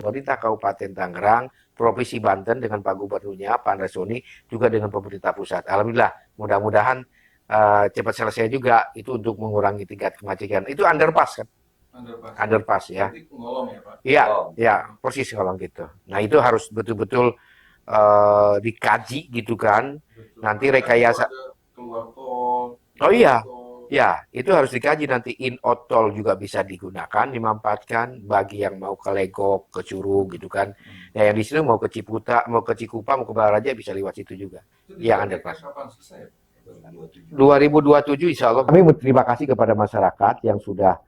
pemerintah Kabupaten Tangerang, Provinsi Banten dengan Pak Gubernurnya, Pak Andres Soni, juga dengan pemerintah pusat. Alhamdulillah, mudah-mudahan cepat selesai juga itu untuk mengurangi tingkat kemacetan. Itu underpass kan? Underpass ya. Nanti ngolong ya Pak? Iya, ya, persis kalau gitu. Nah itu harus betul-betul dikaji gitu kan. Betul. Nanti Karena kan kalau rekayasa. ada keluar tol, Oh masuk iya, tol, ya, itu harus dikaji nanti in-out tol juga bisa digunakan, dimanfaatkan bagi yang mau ke Legok, ke Curug gitu kan. Ya, yang di sini mau ke Ciputa, mau ke Cikupa, mau ke Balaja bisa lewat situ juga. itu Yang ditargetkan underpass. kapan selesai ya? 2027 insya Allah kami berterima kasih kepada masyarakat yang sudah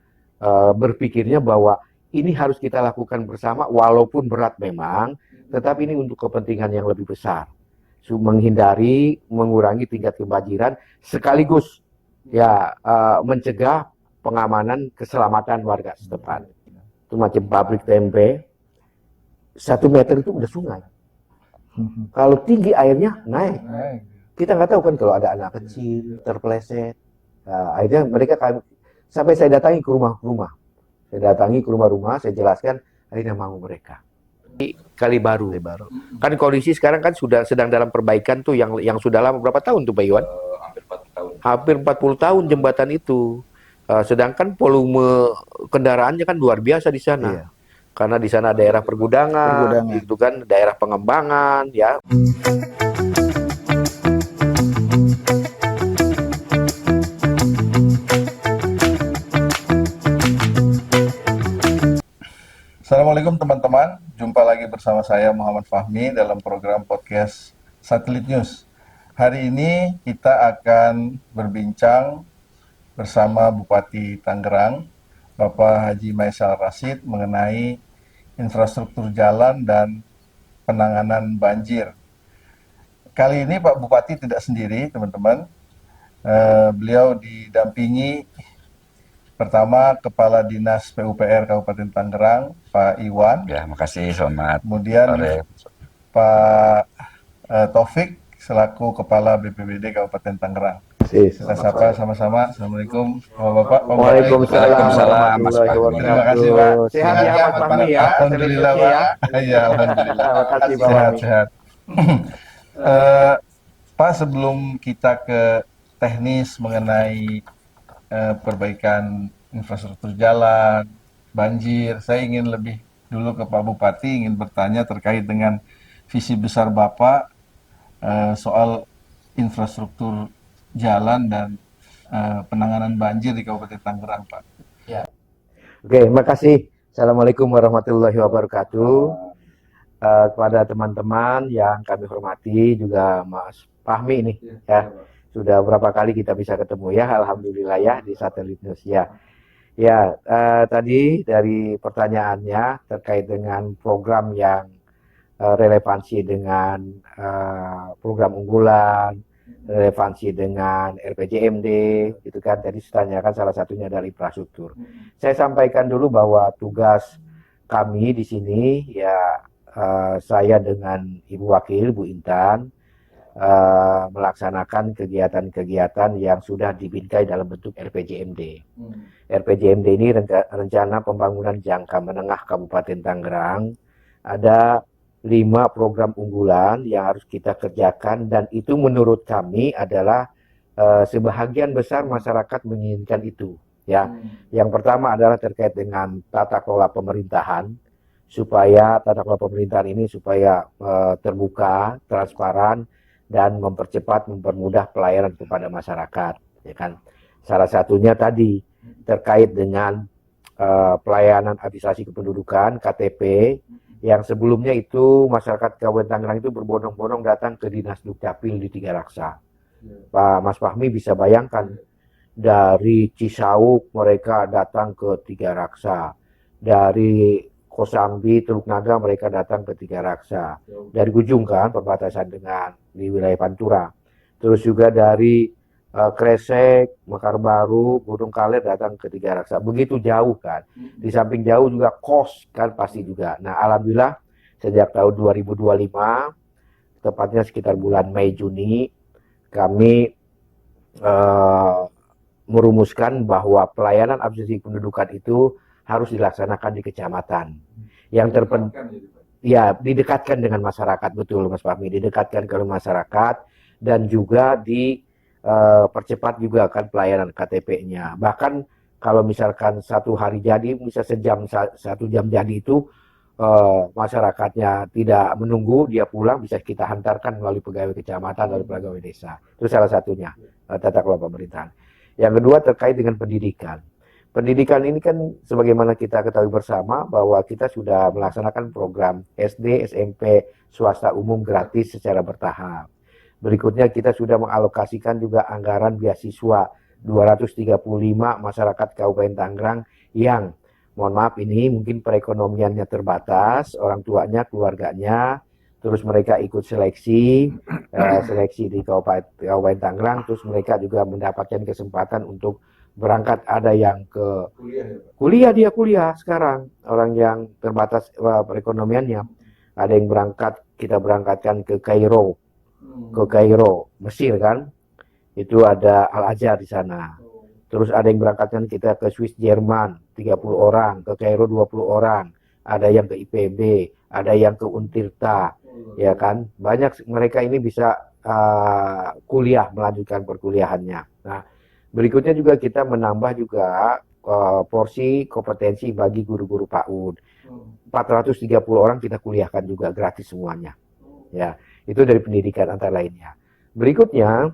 berpikirnya bahwa ini harus kita lakukan bersama walaupun berat memang, tetapi ini untuk kepentingan yang lebih besar. Menghindari, mengurangi tingkat kebanjiran sekaligus ya mencegah pengamanan keselamatan warga setempat. Itu macam pabrik tempe, 1 meter itu udah sungai. Kalau tinggi airnya naik. Kita nggak tahu kan kalau ada anak kecil terpeleset. Nah, akhirnya mereka sampai saya datangi ke rumah-rumah. Saya datangi ke rumah-rumah, saya jelaskan, akhirnya mau mereka. Kali baru. Kan kondisi sekarang kan sudah sedang dalam perbaikan tuh yang sudah lama berapa tahun tuh Pak Iwan? Hampir 40 tahun. Hampir 40 tahun jembatan itu. Sedangkan volume kendaraannya kan luar biasa di sana. Iya. Karena di sana daerah pergudangan, itu kan daerah pengembangan ya. Assalamualaikum teman-teman, jumpa lagi bersama saya Muhammad Fahmi dalam program podcast Satelit News. Hari ini kita akan berbincang bersama Bupati Tangerang, Bapak Haji Maisal Rasyid mengenai infrastruktur jalan dan penanganan banjir. Kali ini Pak Bupati tidak sendiri, teman-teman. Beliau didampingi pertama Kepala Dinas PUPR Kabupaten Tangerang, Pak Iwan. Ya, makasih. Selamat Kemudian sore. Pak Taufik selaku Kepala BPBD Kabupaten Tangerang. Kita sapa sama-sama. Assalamualaikum Bapak. Waalaikumsalam warahmatullahi wabarakatuh. Terima kasih Pak. Sehat ya Mas Fahmi ya. Alhamdulillah Pak. Iya, alhamdulillah. Terima kasih Pak Fahmi. Sehat-sehat. Pak, sebelum kita ke teknis mengenai perbaikan infrastruktur jalan, banjir, saya ingin lebih dulu ke Pak Bupati, ingin bertanya terkait dengan visi besar Bapak soal infrastruktur jalan dan penanganan banjir di Kabupaten Tangerang, Pak. Ya. Oke, makasih. Assalamualaikum warahmatullahi wabarakatuh. Kepada teman-teman yang kami hormati, juga Mas Fahmi ini ya. Sudah berapa kali kita bisa ketemu ya, alhamdulillah ya di Satelit News ya. Ya, tadi dari pertanyaannya terkait dengan program yang relevansi dengan program unggulan, relevansi dengan RPJMD, gitu kan. Tadi ditanyakan salah satunya dari infrastruktur. Saya sampaikan dulu bahwa tugas kami di sini ya saya dengan Ibu Wakil, Bu Intan, melaksanakan kegiatan-kegiatan yang sudah dibingkai dalam bentuk RPJMD. RPJMD ini rencana pembangunan jangka menengah Kabupaten Tangerang. Ada 5 program unggulan yang harus kita kerjakan dan itu menurut kami adalah sebahagian besar masyarakat menginginkan itu. Ya, yang pertama adalah terkait dengan tata kelola pemerintahan, supaya tata kelola pemerintahan ini supaya terbuka, transparan, dan mempermudah pelayanan kepada masyarakat, ya kan. Salah satunya tadi terkait dengan pelayanan administrasi kependudukan (KTP) yang sebelumnya itu masyarakat Kabupaten Tangerang itu berbondong-bondong datang ke Dinas Dukcapil di Tiga Raksa. Pak Mas Fahmi bisa bayangkan dari Cisauk mereka datang ke Tiga Raksa, dari Kosambi, Teluk Naga mereka datang ke Tiga Raksa. Dari Ujung kan perbatasan dengan di wilayah Pantura. Terus juga dari Kresek, Mekar Baru, Gunung Kaler datang ke Tiga Raksa. Begitu jauh kan. Di samping jauh juga kos kan pasti juga. Nah, alhamdulillah sejak tahun 2025, tepatnya sekitar bulan Mei Juni, kami merumuskan bahwa pelayanan administrasi kependudukan itu harus dilaksanakan di kecamatan. Yang ya didekatkan dengan masyarakat, betul Mas Fahmi, didekatkan ke masyarakat dan juga percepat juga kan pelayanan KTP-nya. Bahkan kalau misalkan satu hari jadi, bisa satu jam jadi itu masyarakatnya tidak menunggu, dia pulang bisa kita hantarkan melalui pegawai kecamatan, melalui pegawai desa. Itu salah satunya tata kelola pemerintahan. Yang kedua terkait dengan pendidikan. Pendidikan ini kan sebagaimana kita ketahui bersama bahwa kita sudah melaksanakan program SD, SMP, swasta umum gratis secara bertahap. Berikutnya kita sudah mengalokasikan juga anggaran beasiswa 235 masyarakat Kabupaten Tangerang yang mohon maaf ini mungkin perekonomiannya terbatas, orang tuanya, keluarganya, terus mereka ikut seleksi di Kabupaten Tangerang, terus mereka juga mendapatkan kesempatan untuk berangkat, ada yang ke kuliah sekarang, orang yang terbatas perekonomiannya, ada yang kita berangkatkan ke Kairo, Mesir kan, itu ada Al-Azhar di sana. Terus ada yang berangkatkan kita ke Swiss Jerman, 30 orang, ke Kairo 20 orang, ada yang ke IPB, ada yang ke Untirta, ya kan, banyak mereka ini bisa melanjutkan perkuliahannya. Nah, berikutnya juga kita menambah juga porsi kompetensi bagi guru-guru PAUD. 430 orang kita kuliahkan juga gratis semuanya. Ya, itu dari pendidikan antara lainnya. Berikutnya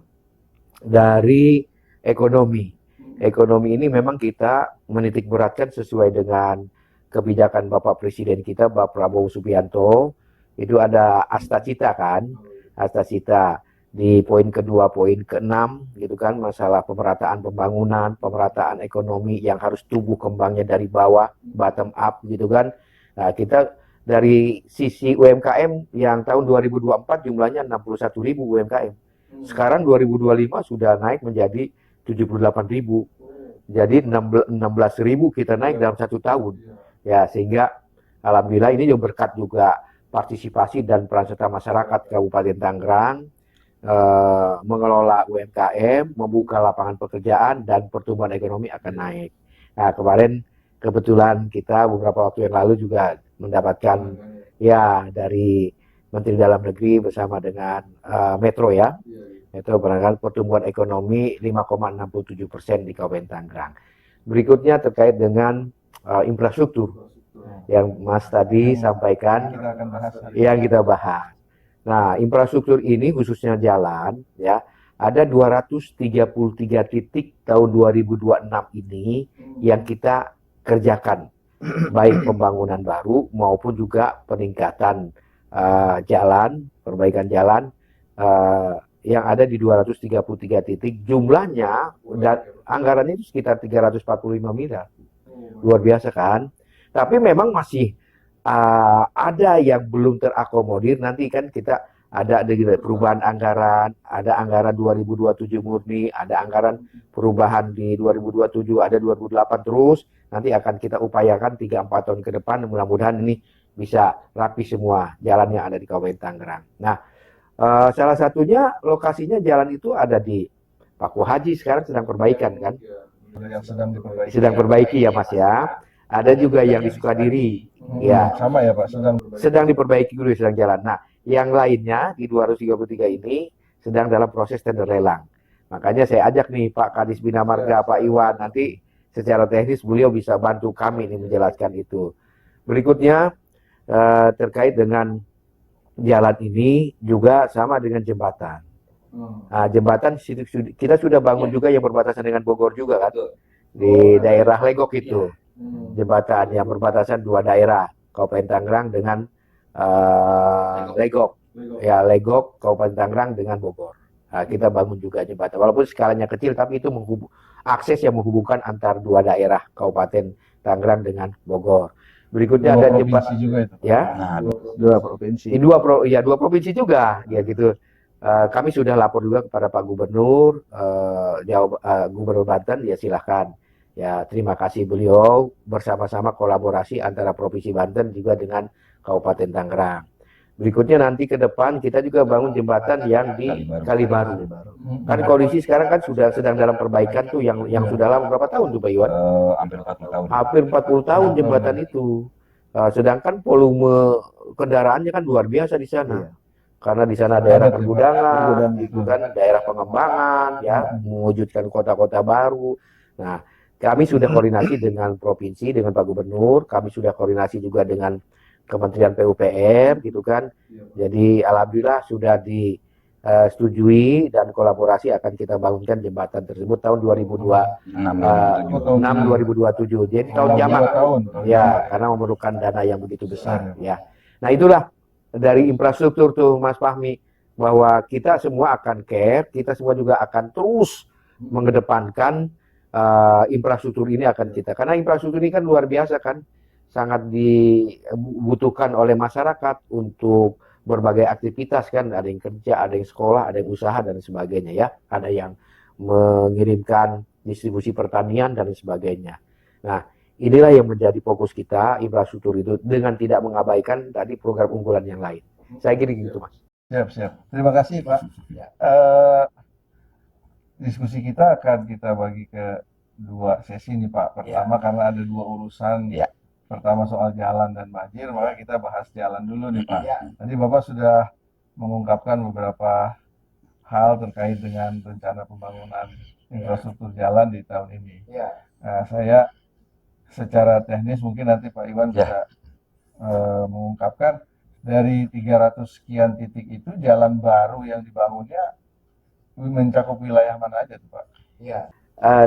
dari ekonomi. Ekonomi ini memang kita menitik beratkan sesuai dengan kebijakan Bapak Presiden kita, Bapak Prabowo Subianto. Itu ada Asta Cita kan? Asta Cita. Di poin kedua, poin keenam, gitu kan, masalah pemerataan pembangunan, pemerataan ekonomi yang harus tumbuh kembangnya dari bawah, bottom up, gitu kan. Nah, kita dari sisi UMKM yang tahun 2024 jumlahnya 61.000 UMKM. Sekarang 2025 sudah naik menjadi 78.000. Jadi 16.000 kita naik dalam 1 tahun. Ya, sehingga alhamdulillah ini juga berkat juga partisipasi dan peran serta masyarakat Kabupaten Tangerang, mengelola UMKM, membuka lapangan pekerjaan, dan pertumbuhan ekonomi akan naik. Nah, kemarin kebetulan kita beberapa waktu yang lalu juga mendapatkan ya dari Menteri Dalam Negeri bersama dengan Metro ya. Metro barangkali pertumbuhan ekonomi 5,67% di Kabupaten Tangerang. Berikutnya terkait dengan infrastruktur yang Mas tadi sampaikan, yang kita bahas. Nah, infrastruktur ini khususnya jalan ya, ada 233 titik tahun 2026 ini yang kita kerjakan, baik pembangunan baru maupun juga peningkatan jalan, perbaikan jalan yang ada di 233 titik. Jumlahnya dan anggarannya itu sekitar 345 miliar. Luar biasa kan? Tapi memang masih ada yang belum terakomodir. Nanti kan kita ada perubahan anggaran, ada anggaran 2027 murni, ada anggaran perubahan di 2027, ada 2008 terus. Nanti akan kita upayakan 3-4 tahun ke depan, mudah-mudahan ini bisa rapi semua jalan yang ada di Kabupaten Tangerang. Nah, salah satunya lokasinya jalan itu ada di Paku Haji, sekarang sedang perbaikan kan? Yang sedang perbaiki ya Mas ya. Ada juga yang di Sukadiri, ya. Sama ya Pak, sedang diperbaiki dulu, sedang jalan. Nah, yang lainnya di 233 ini sedang dalam proses tender lelang. Makanya saya ajak nih Pak Kadis Bina Marga, Pak Iwan, nanti secara teknis beliau bisa bantu kami nih menjelaskan itu. Berikutnya terkait dengan jalan ini juga sama dengan jembatan. Nah, jembatan kita sudah bangun juga yang berbatasan dengan Bogor juga kan, di daerah Legok itu. Jembatan yang berbatasan 2 daerah, Kabupaten Tangerang dengan Legok. Ya, Legok, Kabupaten Tangerang dengan Bogor. Nah, kita bangun juga jembatan. Walaupun skalanya kecil, tapi itu akses yang menghubungkan antar 2 daerah, Kabupaten Tangerang dengan Bogor. Berikutnya ada jembatan juga itu. Ya. Nah, 2 provinsi. 2 provinsi juga, ya gitu. Kami sudah lapor juga kepada Pak Gubernur, Gubernur Banten, ya silahkan. Ya, terima kasih beliau bersama-sama kolaborasi antara Provinsi Banten juga dengan Kabupaten Tangerang. Berikutnya nanti ke depan kita juga bangun jembatan yang di Kalibaru. Kan kondisi sekarang kan sudah sedang dalam perbaikan tuh yang sudah lama, berapa tahun tuh Pak Iwan? Hampir 40 tahun. Hampir 40 tahun jembatan itu. Sedangkan volume kendaraannya kan luar biasa di sana. Iya. Karena di sana daerah Padat ya, Pak. pergudangan, Pergudangan, gitu kan, daerah pengembangan, ya, mewujudkan kota-kota baru. Nah, kami sudah koordinasi dengan provinsi, dengan Pak Gubernur, kami sudah koordinasi juga dengan Kementerian PUPR, gitu kan. Jadi alhamdulillah sudah disetujui dan kolaborasi akan kita bangunkan jembatan tersebut tahun 2026-2027. Jadi tahun jamak, ya, karena memerlukan dana yang begitu besar, ya. Nah, itulah dari infrastruktur tuh Mas Fahmi, bahwa kita semua akan care, kita semua juga akan terus mengedepankan infrastruktur ini akan kita, karena infrastruktur ini kan luar biasa kan, sangat dibutuhkan oleh masyarakat untuk berbagai aktivitas kan, ada yang kerja, ada yang sekolah, ada yang usaha dan sebagainya ya, ada yang mengirimkan distribusi pertanian dan sebagainya. Nah, inilah yang menjadi fokus kita, infrastruktur itu, dengan tidak mengabaikan tadi program unggulan yang lain. Saya kira gitu, Mas. Siap. Terima kasih, Pak. Diskusi kita akan kita bagi ke 2 sesi nih, Pak. Pertama, karena ada 2 urusan. Pertama soal jalan dan banjir, maka kita bahas jalan dulu nih, Pak. Tadi Bapak sudah mengungkapkan beberapa hal terkait dengan rencana pembangunan infrastruktur jalan di tahun ini. Nah, saya secara teknis mungkin nanti Pak Iwan bisa mengungkapkan dari 300 sekian titik itu jalan baru yang dibangunnya mencakup wilayah mana aja tuh, Pak?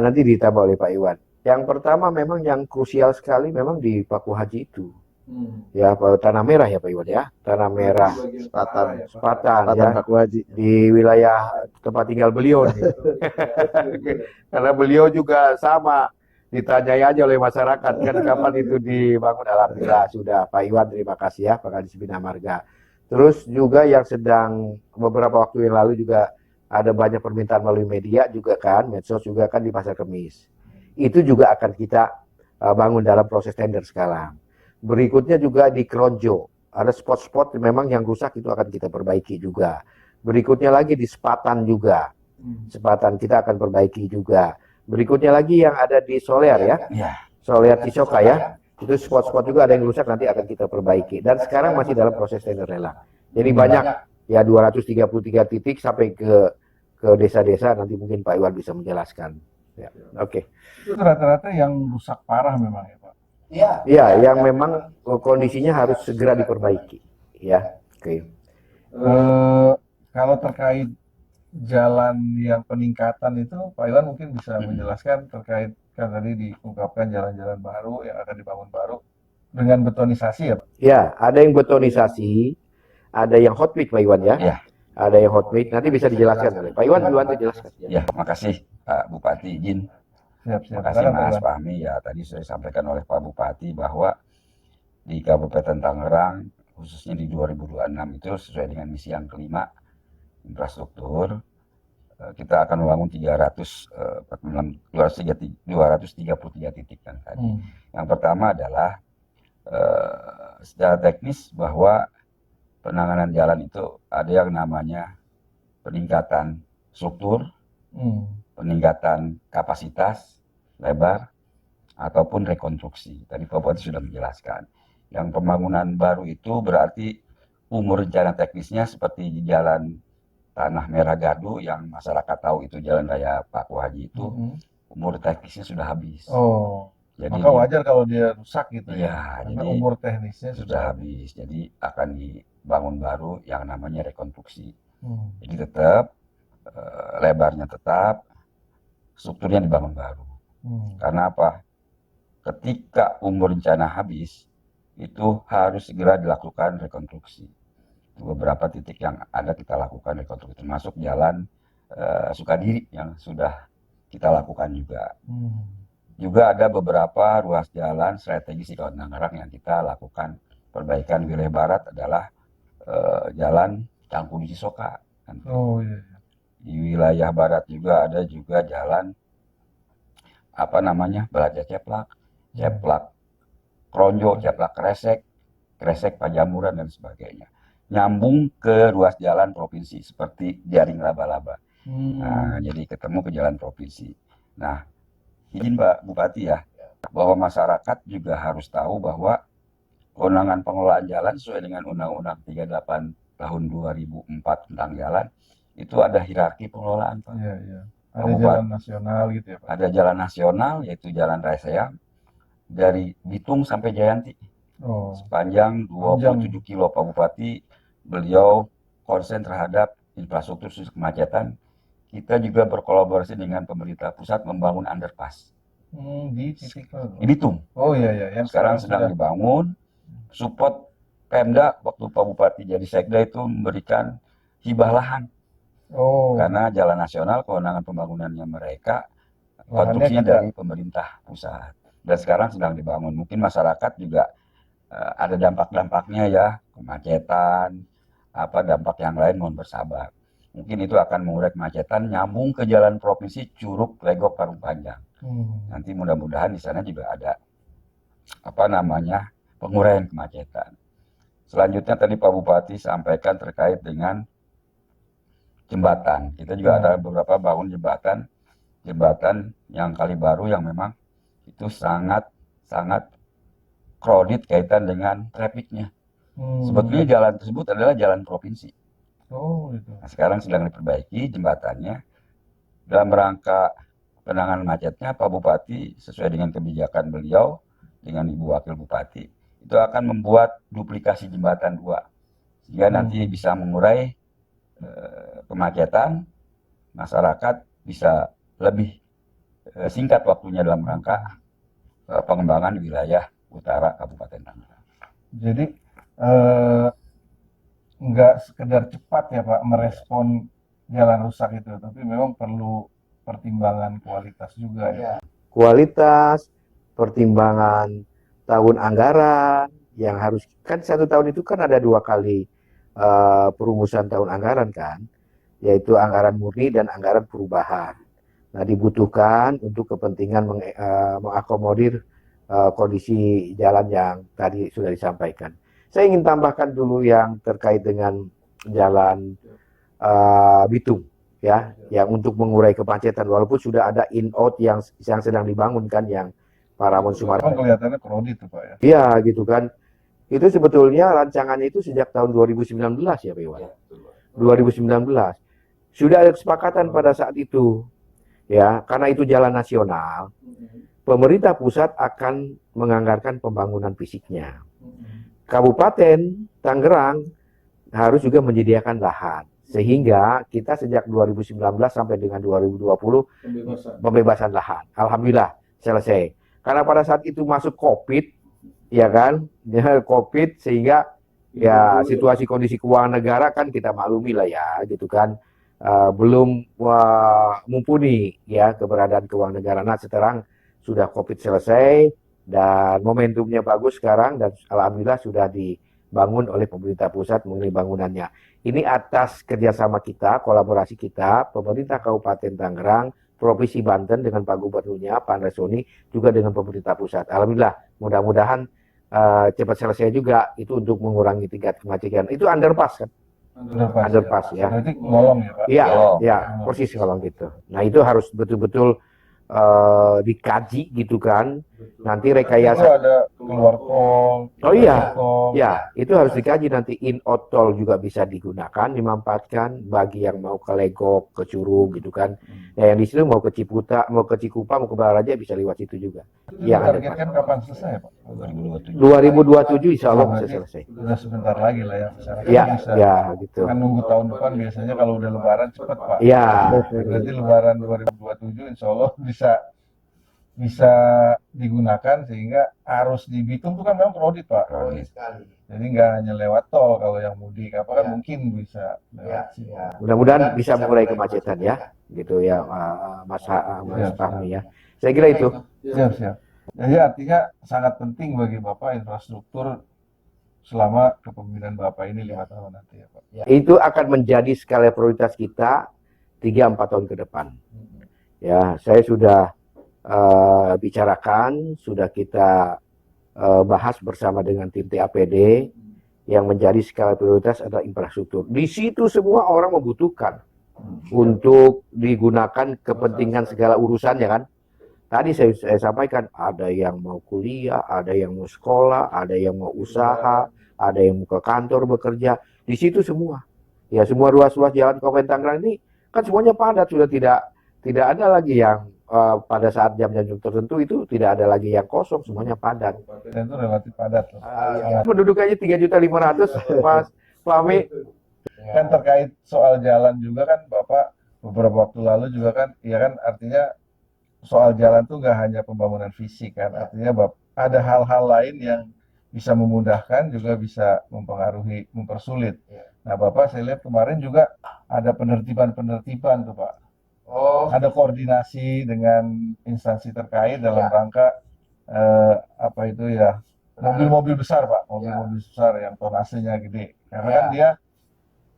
Nanti ditambah oleh Pak Iwan. Yang pertama memang yang krusial sekali memang di Paku Haji itu. Ya, Tanah Merah ya Pak Iwan ya. Tanah Merah, Sepatan ya. Paku Haji. Di wilayah tempat tinggal beliau nih. Karena beliau juga sama ditanyai aja oleh masyarakat kan kapan itu dibangun. Alhamdulillah sudah. Pak Iwan terima kasih ya, Pak Kadis Bina Marga. Terus juga yang sedang beberapa waktu yang lalu juga ada banyak permintaan melalui media juga kan, medsos juga kan di Pasar Kemis. Itu juga akan kita bangun dalam proses tender sekarang. Berikutnya juga di Kronjo, ada spot-spot memang yang rusak itu akan kita perbaiki juga. Berikutnya lagi di Sepatan juga, Sepatan kita akan perbaiki juga. Berikutnya lagi yang ada di Soler ya, Soler Cisoka ya, itu spot-spot juga ada yang rusak nanti akan kita perbaiki. Dan sekarang masih dalam proses tender lelang. Jadi banyak ya 233 titik sampai ke desa-desa, nanti mungkin Pak Iwan bisa menjelaskan. Ya, oke. Itu rata-rata yang rusak parah memang ya, Pak? Ya, yang memang kondisinya harus segera diperbaiki. Ya, oke. Kalau terkait jalan yang peningkatan itu, Pak Iwan mungkin bisa menjelaskan terkait, kan tadi diungkapkan jalan-jalan baru yang akan dibangun baru dengan betonisasi ya, Pak? Ya, ada yang betonisasi, ada yang hot mix Pak Iwan ya. Ada yang hot mix, nanti bisa dijelaskan oleh Pak Iwan duluan dijelaskan. Ya, makasih Pak Bupati izin. Siap. Makasih Mas Fahmi. Ya, tadi sudah disampaikan oleh Pak Bupati bahwa di Kabupaten Tangerang, khususnya di 2026 itu sesuai dengan misi yang kelima, infrastruktur, kita akan membangun 233 titik kan tadi. Yang pertama adalah secara teknis bahwa penanganan jalan itu ada yang namanya peningkatan struktur, peningkatan kapasitas, lebar, ataupun rekonstruksi. Tadi Pak Bupati sudah menjelaskan. Yang pembangunan baru itu berarti umur rencana teknisnya seperti di jalan Tanah Merah Gardu yang masyarakat tahu itu jalan raya Paku Haji itu, umur teknisnya sudah habis. Jadi maka wajar kalau dia rusak gitu ya. Karena Jadi umur teknisnya sudah habis. Jadi akan dibangun baru yang namanya rekonstruksi. Jadi tetap lebarnya tetap, strukturnya dibangun baru. Karena apa? Ketika umur rencana habis, itu harus segera dilakukan rekonstruksi. Beberapa titik yang ada kita lakukan rekonstruksi, termasuk jalan Sukadiri yang sudah kita lakukan juga. Juga ada beberapa ruas jalan strategis di Kabupaten Tangerang yang kita lakukan perbaikan. Wilayah barat adalah jalan Cangkudu Cisoka. Di wilayah barat juga ada juga jalan Belaja Ceplak, Kronjo, Ceplak Kresek Pajamuran dan sebagainya. Nyambung ke ruas jalan provinsi seperti jaring laba-laba. Nah, jadi ketemu ke jalan provinsi. Nah, izin Pak Bupati ya, bahwa masyarakat juga harus tahu bahwa kewenangan pengelolaan jalan sesuai dengan Undang-Undang 38 tahun 2004 tentang jalan, itu ada hierarki pengelolaan, Pak. Iya, iya. Ada jalan nasional gitu ya, Pak. Ada jalan nasional, yaitu Jalan Raya Sayang, dari Bitung sampai Jayanti. Sepanjang 27 kilo, Pak Bupati, beliau konsen terhadap infrastruktur khusus kemacetan. Kita juga berkolaborasi dengan pemerintah pusat membangun underpass. Di titik Di Bitung. Oh iya, iya. Yang sekarang sedang dibangun. Support Pemda waktu Pak Bupati jadi sekda itu memberikan hibah lahan. Karena jalan nasional kewenangan pembangunannya mereka, konstruksinya dari pemerintah pusat. Dan sekarang sedang dibangun. Mungkin masyarakat juga ada dampak-dampaknya ya, kemacetan, dampak yang lain, mohon bersabar. Mungkin itu akan mengurai kemacetan, nyambung ke jalan provinsi Curug, Legok, Parung Panjang. Nanti mudah-mudahan di sana juga ada penguraian kemacetan. Selanjutnya tadi Pak Bupati sampaikan terkait dengan jembatan. Kita juga ada beberapa bangun jembatan yang Kali Baru yang memang itu sangat crowded kaitan dengan trafficnya. Sebetulnya jalan tersebut adalah jalan provinsi. Gitu. Nah, sekarang sedang diperbaiki jembatannya. Dalam rangka penanganan macetnya, Pak Bupati sesuai dengan kebijakan beliau dengan Ibu Wakil Bupati itu akan membuat duplikasi jembatan 2 sehingga nanti bisa mengurai kemacetan, masyarakat bisa lebih singkat waktunya dalam rangka pengembangan wilayah utara Kabupaten Tangerang. Jadi nggak sekedar cepat ya Pak merespon jalan rusak itu, tapi memang perlu pertimbangan kualitas juga ya. Kualitas, pertimbangan tahun anggaran yang harus, kan 1 tahun itu kan ada 2 kali perumusan tahun anggaran kan, yaitu anggaran murni dan anggaran perubahan. Nah, dibutuhkan untuk kepentingan mengakomodir kondisi jalan yang tadi sudah disampaikan. Saya ingin tambahkan dulu yang terkait dengan jalan Bitung ya, yang untuk mengurai kemacetan, walaupun sudah ada in-out yang sedang dibangun kan, yang Pak Ramon Sumardi. Kelihatannya crowded itu Pak ya. Iya gitu kan. Itu sebetulnya rancangannya itu sejak tahun 2019 ya Pak Iwan. 2019. Sudah ada kesepakatan pada saat itu. Ya, karena itu jalan nasional, pemerintah pusat akan menganggarkan pembangunan fisiknya. Kabupaten Tangerang harus juga menyediakan lahan. Sehingga kita sejak 2019 sampai dengan 2020 pembebasan lahan. Alhamdulillah selesai. Karena pada saat itu masuk COVID, ya kan, COVID, sehingga ya situasi kondisi keuangan negara kan kita maklumi lah ya, gitu kan, belum mumpuni ya keberadaan keuangan negara. Nah, sekarang sudah COVID selesai dan momentumnya bagus sekarang, dan alhamdulillah sudah dibangun oleh pemerintah pusat mengenai bangunannya. Ini atas kerjasama kita, kolaborasi kita, pemerintah Kabupaten Tangerang, Provinsi Banten dengan Pak Gubernurnya, Pak Andre Soni, juga dengan pemerintah pusat. Alhamdulillah, mudah-mudahan cepat selesai juga itu untuk mengurangi tingkat kemacetan. Itu underpass kan? Underpass ya. Berarti ngolong ya Pak? Iya, ya, persis ngolong gitu. Nah, itu harus betul-betul dikaji gitu kan. Nanti rekayasa. Itu ada keluar tol. Oh iya, ya itu harus dikaji nanti. In-out tol juga bisa digunakan, dimanfaatkan bagi yang mau ke Legok, ke Curug gitu kan. Ya, yang di situ mau ke Ciputa, mau ke Cikupa, mau ke Balaja bisa lewat situ juga. Ya, targetkan kapan selesai Pak? 2027 insya Allah bisa selesai. Sudah sebentar lagi lah ya. Iya, ya gitu. Kan nunggu tahun depan biasanya kalau udah lebaran cepat Pak. Iya. Berarti lebaran 2027 insya Allah bisa digunakan, sehingga arus di Bitung itu kan memang crowded Pak. Jadi nggak hanya lewat tol, kalau yang mudik apa kan mungkin bisa lewat sini. Mudah-mudahan bisa mengurai kemacetan ya, gitu ya Mas Fahmi ya. Saya kira itu. Siap. Jadi artinya sangat penting bagi Bapak infrastruktur selama kepemimpinan Bapak ini 5 tahun nanti ya Pak. Itu akan menjadi skala prioritas kita 3-4 tahun ke depan. Ya, saya sudah bicarakan, sudah kita bahas bersama dengan tim TAPD, yang menjadi skala prioritas adalah infrastruktur. Di situ semua orang membutuhkan untuk digunakan kepentingan segala urusannya kan. tadi saya sampaikan, ada yang mau kuliah, ada yang mau sekolah, ada yang mau usaha, ada yang mau ke kantor bekerja, di situ semua. Ya semua ruas-ruas jalan Kabupaten Tangerang ini kan semuanya padat, sudah tidak ada lagi yang pada saat jam-jam tertentu itu tidak ada lagi yang kosong, semuanya padat. Dan itu relatif padat loh. Ya. Penduduknya 3.500.000, Mas Fahmi. Kan terkait soal jalan juga kan Bapak beberapa waktu lalu juga kan, ya kan artinya soal jalan tuh nggak hanya pembangunan fisik kan, artinya ada hal-hal lain yang bisa memudahkan juga bisa mempengaruhi, mempersulit. Nah Bapak saya lihat kemarin juga ada penertiban-penertiban tuh Pak. Ada koordinasi dengan instansi terkait dalam rangka apa itu ya, mobil-mobil besar Pak, mobil-mobil besar yang tonasenya gede. Karena kan dia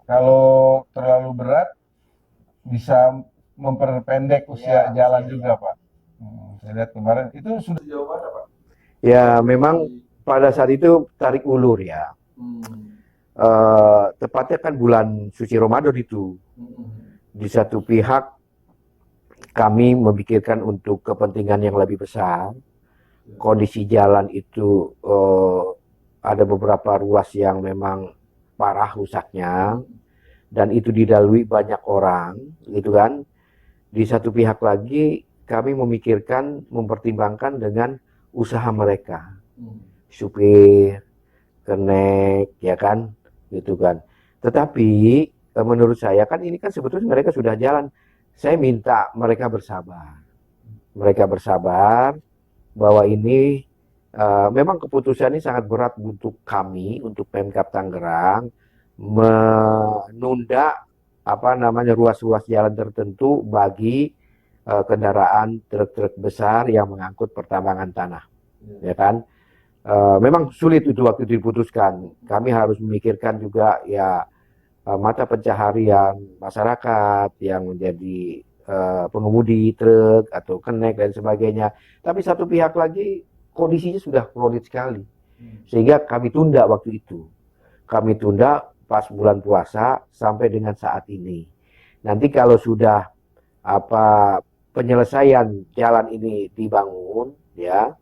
kalau terlalu berat bisa memperpendek usia jalan juga Pak. Saya lihat kemarin itu sudah jauh mana Pak? Ya memang pada saat itu tarik ulur ya. Tepatnya kan bulan suci Ramadan itu. Di satu pihak kami memikirkan untuk kepentingan yang lebih besar. Kondisi jalan itu ada beberapa ruas yang memang parah rusaknya. Dan itu dilalui banyak orang, gitu kan. Di satu pihak lagi kami memikirkan, mempertimbangkan dengan usaha mereka, supir, kenek, ya kan, gitu kan. Tetapi menurut saya kan ini kan sebetulnya mereka sudah jalan. Saya minta mereka bersabar, bahwa ini memang keputusan ini sangat berat untuk kami, untuk Pemkab Tangerang, menunda ruas-ruas jalan tertentu bagi kendaraan truk-truk besar yang mengangkut pertambangan tanah, ya kan. Memang sulit itu waktu itu diputuskan. Kami harus memikirkan juga ya mata pencaharian masyarakat yang menjadi pengemudi truk atau kenek dan sebagainya. Tapi satu pihak lagi kondisinya sudah kronis sekali, sehingga kami tunda waktu itu. Kami tunda pas bulan puasa sampai dengan saat ini. Nanti kalau sudah penyelesaian jalan ini dibangun, ya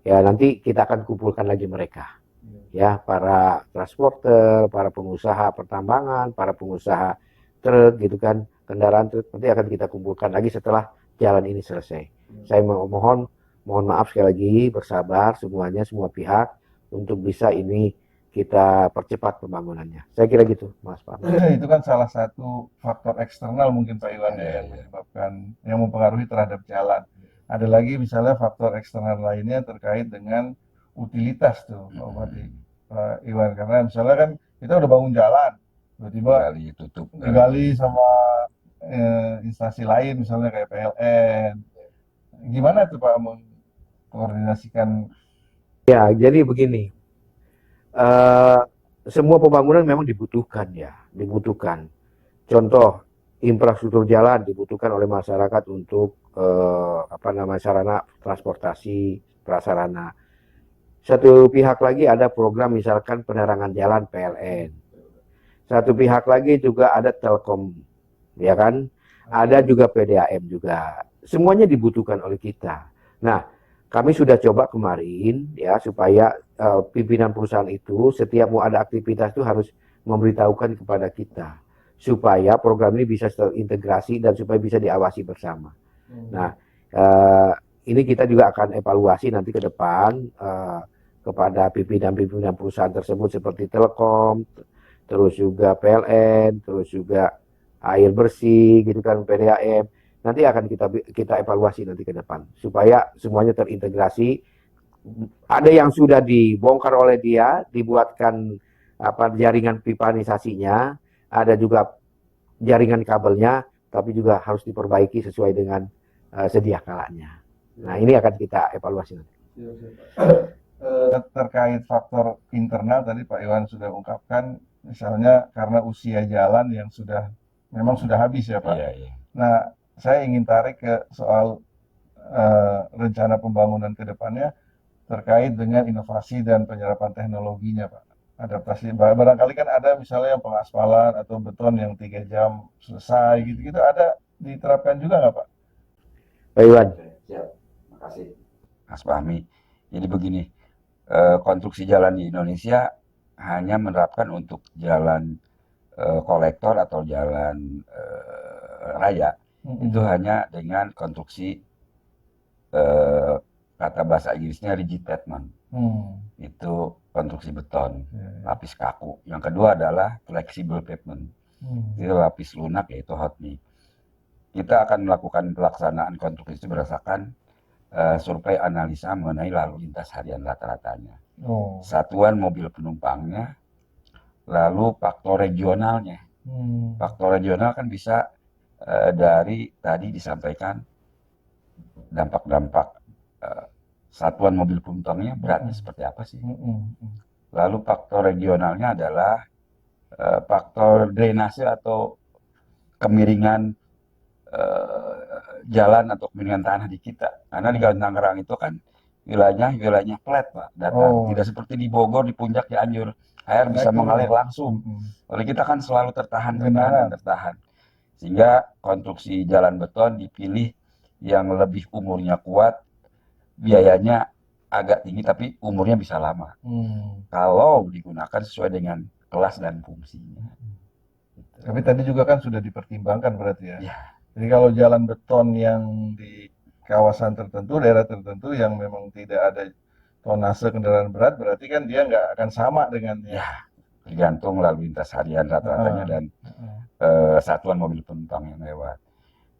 nanti kita akan kumpulkan lagi mereka, ya para transporter, para pengusaha pertambangan, para pengusaha truk, gitu kan, kendaraan truk, nanti akan kita kumpulkan lagi setelah jalan ini selesai. Saya mohon maaf sekali lagi, bersabar semuanya, semua pihak untuk bisa ini kita percepat pembangunannya. Saya kira gitu, Mas Pak. Itu kan salah satu faktor eksternal mungkin Pak Iwan yang menyebabkan, yang mempengaruhi terhadap jalan. Ada lagi misalnya faktor eksternal lainnya terkait dengan utilitas tuh, Pak Iwan. Karena misalnya kan kita udah bangun jalan, tiba-tiba digali sama instansi lain, misalnya kayak PLN. Gimana tuh Pak mengkoordinasikan? Ya, jadi begini. Semua pembangunan memang dibutuhkan. Contoh, infrastruktur jalan dibutuhkan oleh masyarakat untuk sarana transportasi, prasarana. Satu pihak lagi ada program misalkan penerangan jalan PLN. Satu pihak lagi juga ada Telkom, ya kan? Ada juga PDAM juga. Semuanya dibutuhkan oleh kita. Nah, kami sudah coba kemarin ya supaya pimpinan perusahaan itu setiap mau ada aktivitas itu harus memberitahukan kepada kita supaya program ini bisa terintegrasi dan supaya bisa diawasi bersama. Nah, ini kita juga akan evaluasi nanti ke depan kepada pimpinan perusahaan tersebut seperti Telkom, terus juga PLN, terus juga air bersih, gitu kan, PDAM. Nanti akan kita evaluasi nanti ke depan supaya semuanya terintegrasi. Ada yang sudah dibongkar oleh dia, dibuatkan jaringan pipanisasinya, ada juga jaringan kabelnya, tapi juga harus diperbaiki sesuai dengan sedia kalanya. Nah, ini akan kita evaluasi nanti. Terkait faktor internal tadi Pak Iwan sudah ungkapkan, misalnya karena usia jalan yang memang sudah habis ya Pak. Nah, saya ingin tarik ke soal rencana pembangunan ke depannya terkait dengan inovasi dan penyerapan teknologinya Pak. Adaptasi, barangkali kan ada misalnya yang pengaspalan atau beton yang 3 jam selesai gitu-gitu, ada diterapkan juga nggak Pak? Pak Iwan, kasih Mas Fahmi. Jadi begini, konstruksi jalan di Indonesia hanya menerapkan untuk jalan kolektor atau jalan raya. Itu hanya dengan konstruksi kata bahasa Inggrisnya rigid pavement. Itu konstruksi beton, lapis kaku. Yang kedua adalah flexible pavement. Itu lapis lunak, yaitu hot mix. Kita akan melakukan pelaksanaan konstruksi itu berdasarkan survei analisa mengenai lalu lintas harian rata-ratanya, satuan mobil penumpangnya, lalu faktor regionalnya. Faktor regional kan bisa dari tadi disampaikan dampak-dampak satuan mobil penumpangnya beratnya seperti apa sih. Lalu faktor regionalnya adalah faktor drainase atau kemiringan jalan atau kemiringan tanah di kita. Karena di Kabupaten Tangerang itu kan wilayahnya flat, Pak, datar. Tidak seperti di Bogor, di puncak Cianjur, air bisa mengalir langsung. Oleh kita kan selalu tertahan. Sehingga konstruksi jalan beton dipilih yang lebih umurnya kuat, biayanya agak tinggi tapi umurnya bisa lama. Kalau digunakan sesuai dengan kelas dan fungsinya. Tapi tadi juga kan sudah dipertimbangkan berarti ya. Ya. Jadi kalau jalan beton yang di kawasan tertentu, daerah tertentu yang memang tidak ada tonase kendaraan berat, berarti kan dia nggak akan sama dengan Ya, tergantung lalu lintas harian rata-ratanya dan satuan mobil penumpang yang lewat.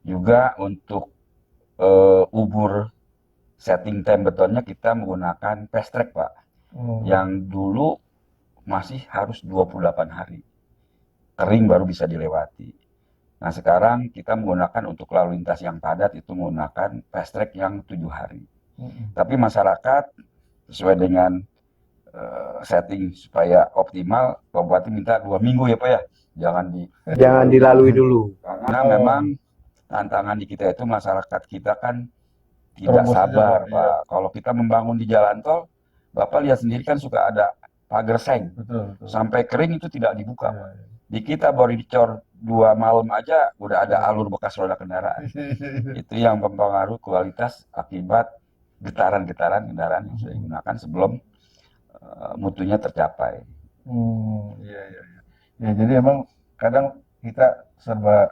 Juga untuk ubur setting time betonnya kita menggunakan fast track, Pak. Yang dulu masih harus 28 hari. Kering baru bisa dilewati. Nah, sekarang kita menggunakan untuk lalu lintas yang padat itu menggunakan fast track yang 7 hari. Tapi masyarakat sesuai dengan setting supaya optimal, Pak Bupati minta 2 minggu ya Pak ya. Jangan dilalui dulu. Karena memang tantangan di kita itu masyarakat kita kan tidak sabar, Pak. Kalau kita membangun di jalan tol, Bapak lihat sendiri kan suka ada pagar seng. Betul. Sampai kering itu tidak dibuka, Pak. Di kita baru dicor 2 malam aja udah ada alur bekas roda kendaraan. Itu yang mempengaruhi kualitas akibat getaran-getaran kendaraan yang sudah digunakan sebelum mutunya tercapai. Iya. Ya, jadi emang kadang kita serba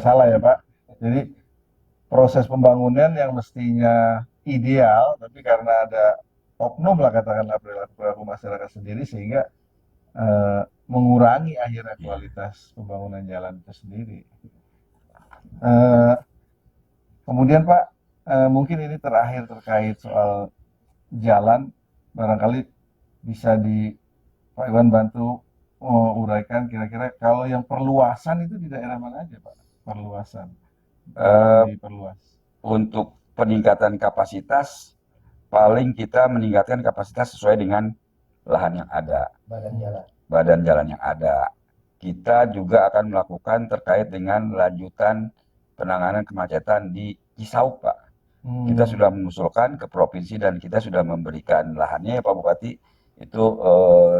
salah ya Pak. Jadi proses pembangunan yang mestinya ideal, tapi karena ada oknum lah katakanlah perilaku masyarakat sendiri sehingga mengurangi akhirnya kualitas pembangunan jalan itu sendiri. Kemudian Pak, mungkin ini terakhir terkait soal jalan, barangkali bisa Pak Iwan bantu uraikan kira-kira kalau yang perluasan itu di daerah mana aja Pak? Perluasan. Diperluas. Untuk peningkatan kapasitas, paling kita meningkatkan kapasitas sesuai dengan lahan yang ada. Badan jalan yang ada. Kita juga akan melakukan terkait dengan lanjutan penanganan kemacetan di Cisauk, Pak. Kita sudah mengusulkan ke provinsi dan kita sudah memberikan lahannya ya Pak Bupati, itu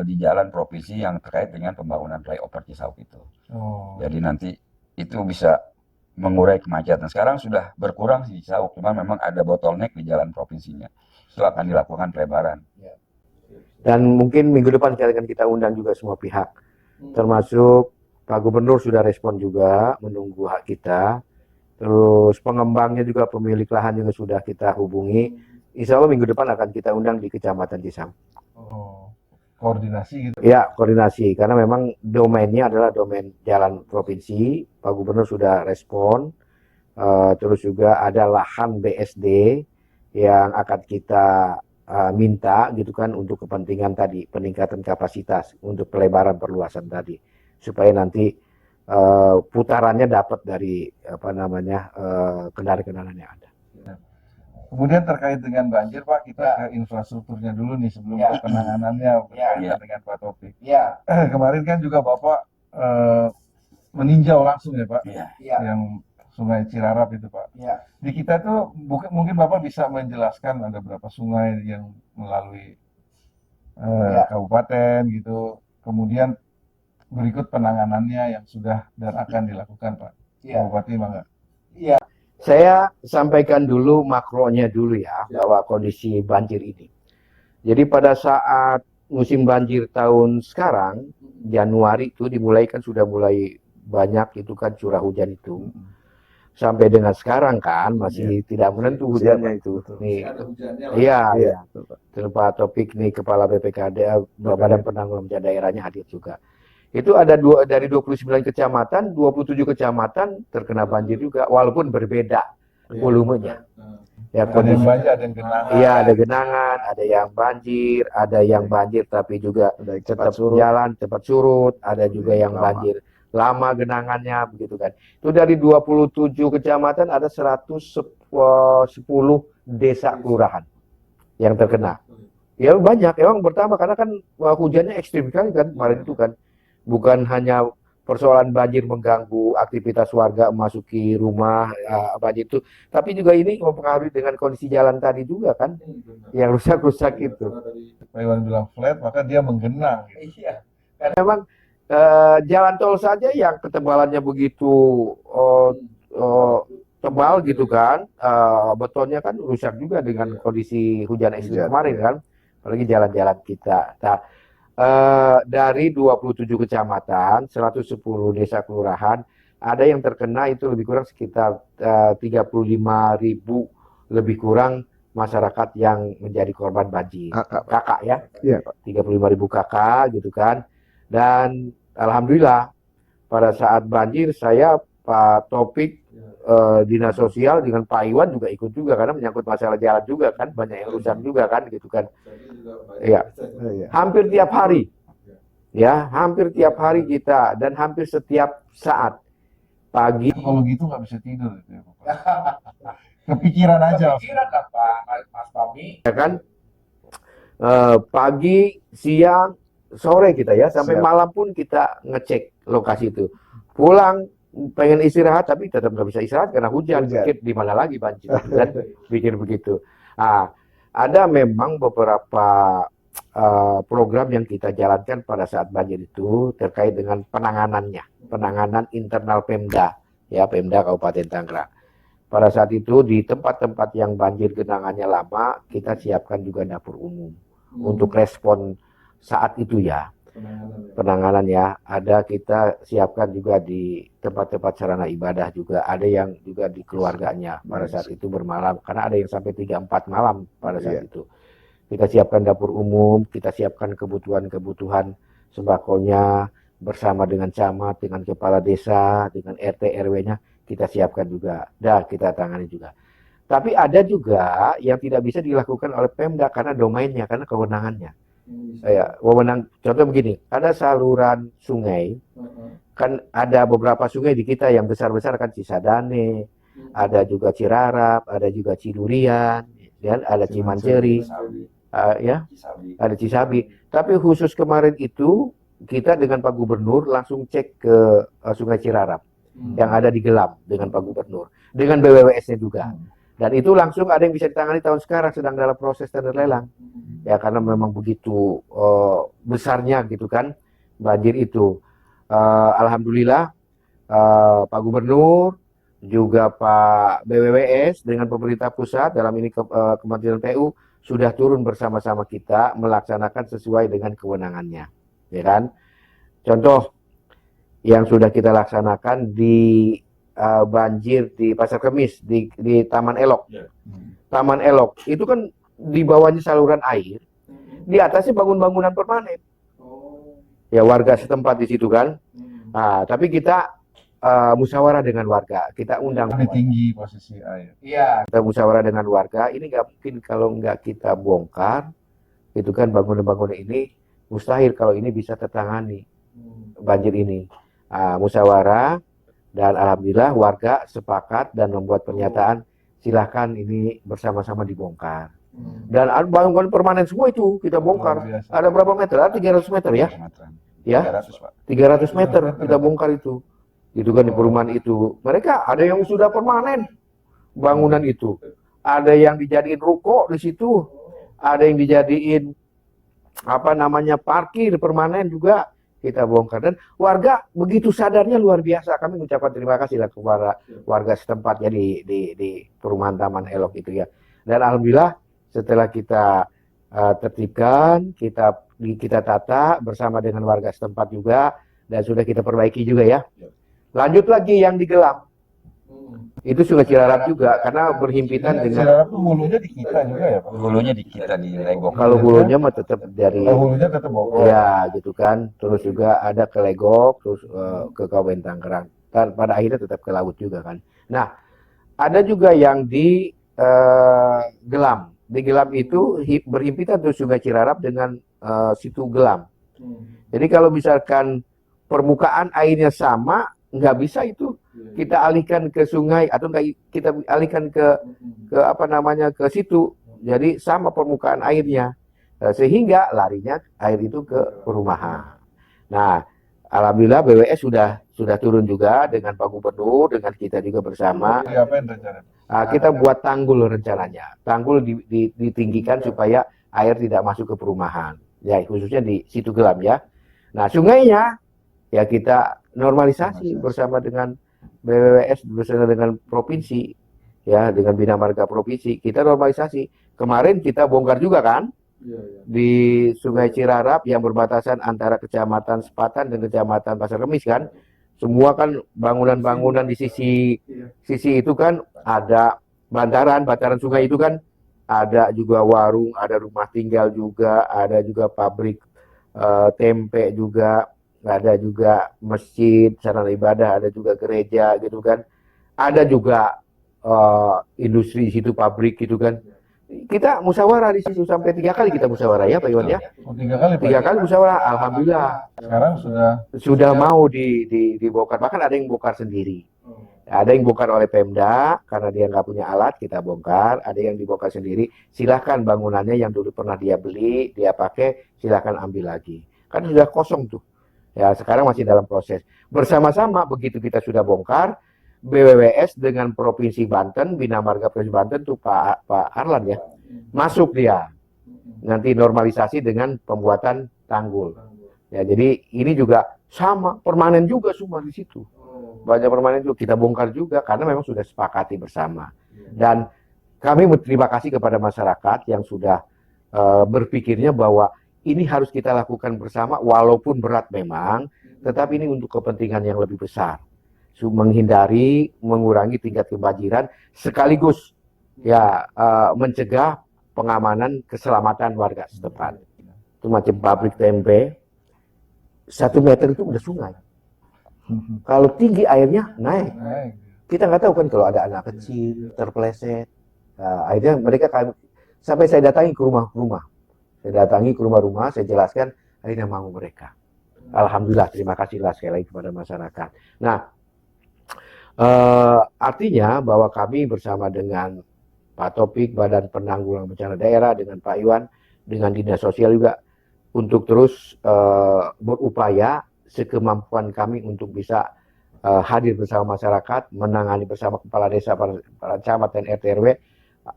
di jalan provinsi yang terkait dengan pembangunan flyover Cisauk itu. Jadi nanti itu bisa mengurai kemacetan. Sekarang sudah berkurang di Cisauk, cuma memang ada bottleneck di jalan provinsinya. Itu akan dilakukan pelebaran. Dan mungkin minggu depan akan kita undang juga semua pihak, termasuk Pak Gubernur sudah respon juga, menunggu hak kita. Terus pengembangnya juga, pemilik lahan juga sudah kita hubungi. Insya Allah minggu depan akan kita undang di Kecamatan Cisauk. Koordinasi gitu? Ya, koordinasi. Karena memang domainnya adalah domain jalan provinsi. Pak Gubernur sudah respon. Terus juga ada lahan BSD yang akan kita minta gitu kan untuk kepentingan tadi peningkatan kapasitas untuk pelebaran perluasan tadi supaya nanti putarannya dapat dari kendaraan-kendaraan yang ada. Kemudian terkait dengan banjir Pak, kita ke infrastrukturnya dulu nih sebelum ke penanganannya berkaitan dengan Pak Topik. Kemarin kan juga Bapak meninjau langsung ya Pak, yang Sungai Cirarap itu Pak. Di kita tuh mungkin Bapak bisa menjelaskan ada berapa sungai yang melalui kabupaten gitu. Kemudian berikut penanganannya yang sudah dan akan dilakukan Pak. Pak Bupati mangga. Saya sampaikan dulu makronya dulu ya, bahwa kondisi banjir ini. Jadi pada saat musim banjir tahun sekarang, Januari itu dimulai kan sudah mulai banyak itu kan curah hujan itu. Sampai dengan sekarang kan masih tidak menentu hujannya itu. Nih, iya, iya. Pak Topik nih Kepala BPKD, Badan Penanggulangan Bencana Daerahnya hadir juga. Itu ada dari 29 kecamatan, 27 kecamatan terkena banjir juga, walaupun berbeda volumenya. Ya, Ada yang banjir, ada yang genangan. Iya, ada genangan, ada yang banjir, ada yang banjir tapi juga tetap jalan cepat surut, ada juga yang banjir lama genangannya begitu kan. Itu dari 27 kecamatan ada 110 desa kelurahan yang terkena. Ya banyak, emang pertama karena kan hujannya ekstrim sekali kan kemarin itu kan. Bukan hanya persoalan banjir mengganggu aktivitas warga memasuki rumah, banjir itu, tapi juga ini mempengaruhi dengan kondisi jalan tadi juga kan, yang rusak-rusak itu. Pak Iwan bilang flat, maka dia menggenang. Iya. Karena memang jalan tol saja yang ketebalannya begitu tebal gitu kan, betonnya kan rusak juga dengan kondisi hujan ekstrim kemarin kan, apalagi jalan-jalan kita. Nah, dari 27 kecamatan, 110 desa kelurahan, ada yang terkena itu lebih kurang sekitar 35.000 lebih kurang masyarakat yang menjadi korban banjir. Kakak ya, 35.000 kakak gitu kan. Dan alhamdulillah pada saat banjir saya Pak Topik Dinas Sosial dengan Pak Iwan juga ikut juga karena menyangkut masalah jalan juga kan, banyak yang rusak juga kan gitu kan. Iya. Hampir tiap hari. Ya, hampir tiap hari kita dan hampir setiap saat pagi. Kalau gitu nggak bisa tidur gitu ya, Pak. Kepikiran aja. Kepikiran lah Mas Fahmi. Ya kan? Pagi, siang, sore kita ya, sampai malam pun kita ngecek lokasi itu. Pulang pengen istirahat tapi tetap nggak bisa istirahat karena hujan. Pikir di mana lagi banjir dan pikir begitu. Nah, ada memang beberapa program yang kita jalankan pada saat banjir itu terkait dengan penanganannya, penanganan internal Pemda, ya Pemda Kabupaten Tangerang. Pada saat itu di tempat-tempat yang banjir genangannya lama, kita siapkan juga dapur umum untuk respon saat itu ya. Penanganan ya, ada kita siapkan juga di tempat-tempat sarana ibadah juga, ada yang juga di keluarganya pada saat itu bermalam, karena ada yang sampai 3-4 malam pada saat itu. Kita siapkan dapur umum, kita siapkan kebutuhan-kebutuhan sembakonya bersama dengan camat, dengan kepala desa, dengan RT RW-nya, kita siapkan juga, kita tangani juga. Tapi ada juga yang tidak bisa dilakukan oleh Pemda karena domainnya, karena kewenangannya. Wewenang, contoh begini, ada saluran sungai, kan ada beberapa sungai di kita yang besar-besar kan Cisadane, ada juga Cirarap, ada juga Cidurian, dan ada Cimanceri, ada Cisabi. Tapi khusus kemarin itu kita dengan Pak Gubernur langsung cek ke Sungai Cirarap yang ada di Gelam dengan Pak Gubernur, dengan BWWS-nya juga. Dan itu langsung ada yang bisa ditangani tahun sekarang, sedang dalam proses tender lelang. Ya karena memang begitu besarnya gitu kan banjir itu. Alhamdulillah Pak Gubernur juga Pak BWWS dengan pemerintah pusat dalam ini Kementerian PU sudah turun bersama-sama kita melaksanakan sesuai dengan kewenangannya, ya kan? Contoh yang sudah kita laksanakan di banjir di Pasar Kemis, di Taman Elok. Taman Elok itu kan di bawahnya saluran air, di atasnya bangunan permanen. Ya warga setempat di situ kan. Nah, tapi kita musyawarah dengan warga, kita undang. Lebih tinggi posisi air. Iya, kita musyawarah dengan warga. Ini nggak mungkin kalau nggak kita bongkar, itu kan bangunan-bangunan ini mustahil kalau ini bisa tertangani banjir ini. Musyawarah. Dan alhamdulillah warga sepakat dan membuat pernyataan silahkan ini bersama-sama dibongkar. Dan bangunan permanen semua itu kita bongkar. Ada berapa meter? Ada 300 meter ya? Ya, 300 meter kita bongkar itu. Itu kan di perumahan itu. Mereka ada yang sudah permanen bangunan itu. Ada yang dijadiin ruko di situ. Ada yang dijadiin parkir permanen juga. kita bongkar. Dan warga begitu sadarnya luar biasa. Kami mengucapkan terima kasih lah kepada warga setempat ya di perumahan Taman Elok itu ya. Dan alhamdulillah setelah kita tertibkan, kita tata bersama dengan warga setempat juga, dan sudah kita perbaiki juga ya. Lanjut lagi yang di Gelam. Itu Sungai Cirarap juga, karena berhimpitan dengan... Cirarap tuh hulunya di kita juga ya Pak? Hulunya di kita, di Legok. Kalau hulunya mah tetap dari... hulunya tetap Bogor. Ya, gitu kan. Terus juga ada ke Legok, terus ke Kabupaten Tangerang. Dan pada akhirnya tetap ke laut juga kan. Nah, ada juga yang di Gelam. Di Gelam itu berhimpitan tuh Sungai Cirarap dengan situ Gelam. Jadi kalau misalkan permukaan airnya sama, nggak bisa itu kita alihkan ke sungai atau nggak kita alihkan ke apa namanya ke situ. Jadi sama permukaan airnya, sehingga larinya air itu ke perumahan. Nah, alhamdulillah BWS sudah turun juga dengan Pak Gubernur, dengan kita juga bersama. Diapain rencananya? Kita buat tanggul rencananya. Tanggul ditinggikan supaya air tidak masuk ke perumahan. Ya, khususnya di situ Gelam ya. Nah, sungainya ya kita normalisasi bersama dengan BWS, bersama dengan provinsi, ya dengan Bina Marga Provinsi, kita normalisasi. Kemarin kita bongkar juga kan di Sungai Cirarap yang berbatasan antara Kecamatan Sepatan dan Kecamatan Pasar Kemis kan. Semua kan bangunan-bangunan di sisi itu kan ada bantaran sungai itu kan, ada juga warung, ada rumah tinggal juga, ada juga pabrik tempe juga, ada juga masjid, sarana ibadah, ada juga gereja gitu kan. Ada juga industri di situ, pabrik gitu kan. Kita musyawarah di situ sampai 3 kali kita musyawarah ya Pak Iwan ya. Oh, 3 kali Pak? 3 kali musyawarah, alhamdulillah. Sekarang Sudah mau dibongkar, bahkan ada yang bongkar sendiri. Ada yang bongkar oleh Pemda karena dia nggak punya alat, kita bongkar. Ada yang dibongkar sendiri. Silahkan bangunannya yang dulu pernah dia beli, dia pakai, silahkan ambil lagi. Kan sudah kosong tuh. Ya sekarang masih dalam proses. Bersama-sama begitu kita sudah bongkar, BWWS dengan Provinsi Banten, Bina Marga Provinsi Banten tuh Pak Arlan ya, masuk dia. Nanti normalisasi dengan pembuatan tanggul. Ya jadi ini juga sama, permanen juga semua di situ. Banyak permanen juga kita bongkar juga karena memang sudah sepakati bersama. Dan kami berterima kasih kepada masyarakat yang sudah berpikirnya bahwa ini harus kita lakukan bersama walaupun berat memang, tetapi ini untuk kepentingan yang lebih besar. Menghindari, mengurangi tingkat kebanjiran sekaligus ya mencegah pengamanan keselamatan warga setempat. Itu macam pabrik tempe 1 meter itu udah sungai. Kalau tinggi airnya naik. Kita nggak tahu kan kalau ada anak kecil terpeleset. Akhirnya mereka sampai saya datangi ke rumah-rumah. Saya datangi ke rumah-rumah, saya jelaskan, akhirnya mau mereka. Alhamdulillah, terima kasihlah sekali lagi kepada masyarakat. Nah, artinya bahwa kami bersama dengan Pak Topik, Badan Penanggulangan Bencana Daerah, dengan Pak Iwan, dengan Dinas Sosial juga, untuk terus berupaya sekemampuan kami untuk bisa hadir bersama masyarakat, menangani bersama kepala desa, para camat dan RT RW.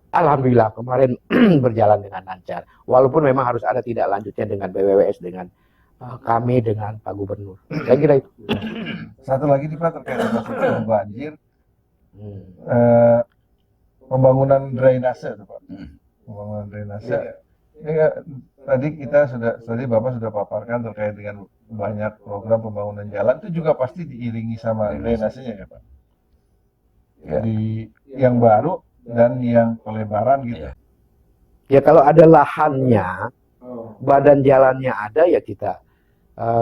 Alhamdulillah kemarin berjalan dengan lancar. Walaupun memang harus ada tidak lanjutnya dengan BWWS, dengan kami, dengan Pak Gubernur. Saya kira itu. Satu lagi nih Pak terkait dengan banjir, pembangunan drainase itu Pak. Pembangunan drainase. Ini tadi Bapak sudah paparkan terkait dengan banyak program pembangunan jalan, itu juga pasti diiringi sama drainasenya ya Pak. Ya. Di yang baru dan yang pelebaran gitu. Ya kalau ada lahannya, badan jalannya ada ya kita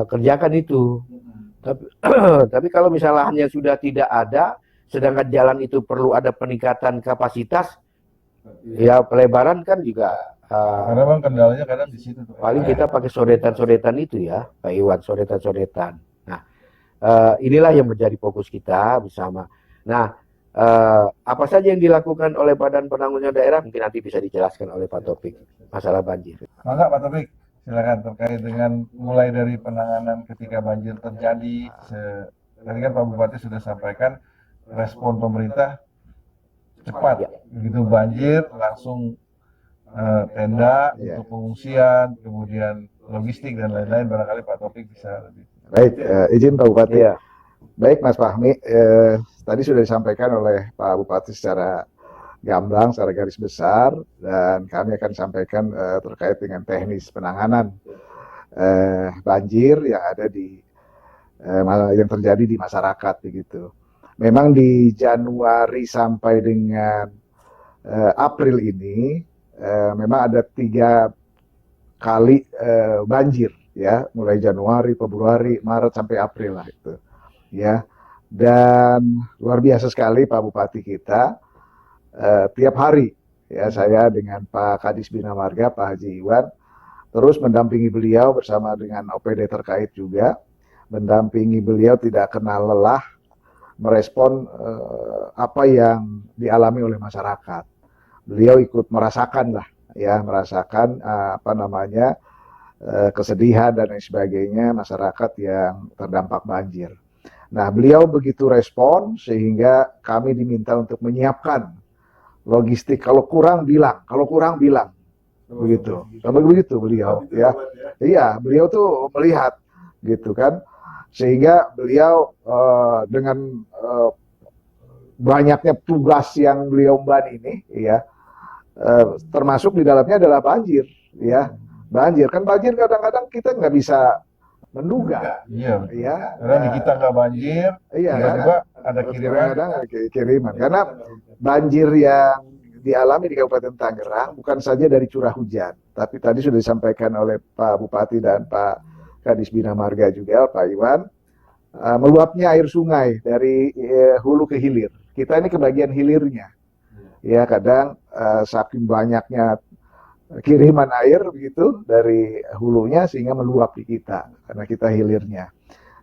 kerjakan itu. Tapi kalau misalnya lahannya sudah tidak ada, sedangkan jalan itu perlu ada peningkatan kapasitas, ya pelebaran kan juga. Karena memang kendalanya kadang di situ tuh. Paling kita pakai sodetan-sodetan itu ya, Pak Iwan, sodetan-sodetan. Nah, inilah yang menjadi fokus kita bersama. Nah, apa saja yang dilakukan oleh Badan Penanggulangan Daerah mungkin nanti bisa dijelaskan oleh Pak Topik masalah banjir. Maka Pak Topik, silakan terkait dengan mulai dari penanganan ketika banjir terjadi. Tadi kan Pak Bupati sudah sampaikan respon pemerintah cepat. Begitu banjir langsung tenda untuk pengungsian, kemudian logistik dan lain-lain. Barangkali Pak Topik bisa lebih Baik, izin Pak Bupati. Iya. Baik Mas Fahmi, tadi sudah disampaikan oleh Pak Bupati secara gamblang, secara garis besar, dan kami akan sampaikan terkait dengan teknis penanganan banjir yang ada di yang terjadi di masyarakat begitu. Memang di Januari sampai dengan April ini memang ada 3 kali banjir ya, mulai Januari, Februari, Maret sampai April lah itu ya. Dan luar biasa sekali Pak Bupati kita tiap hari ya, saya dengan Pak Kadis Bina Marga, Pak Haji Iwan, terus mendampingi beliau bersama dengan OPD terkait juga, mendampingi beliau tidak kenal lelah merespon apa yang dialami oleh masyarakat. Beliau ikut merasakan lah ya, merasakan apa namanya kesedihan dan lain sebagainya masyarakat yang terdampak banjir. Nah, beliau begitu respon sehingga kami diminta untuk menyiapkan logistik. Kalau kurang bilang, begitu. Sampai begitu beliau ya. Iya, beliau tuh melihat gitu kan. Sehingga beliau dengan banyaknya tugas yang beliau emban ini ya, termasuk di dalamnya adalah banjir ya. Banjir kadang-kadang kita nggak bisa menduga. Iya. Ya, Karena di kita nggak banjir, iya, tiba-tiba ada kiriman. kadang-kadang kiriman. Karena banjir yang dialami di Kabupaten Tangerang bukan saja dari curah hujan, tapi tadi sudah disampaikan oleh Pak Bupati dan Pak Kadis Bina Marga juga, Pak Iwan, meluapnya air sungai dari hulu ke hilir. Kita ini ke bagian hilirnya. Ya, kadang saking banyaknya kiriman air begitu dari hulunya sehingga meluap di kita karena kita hilirnya.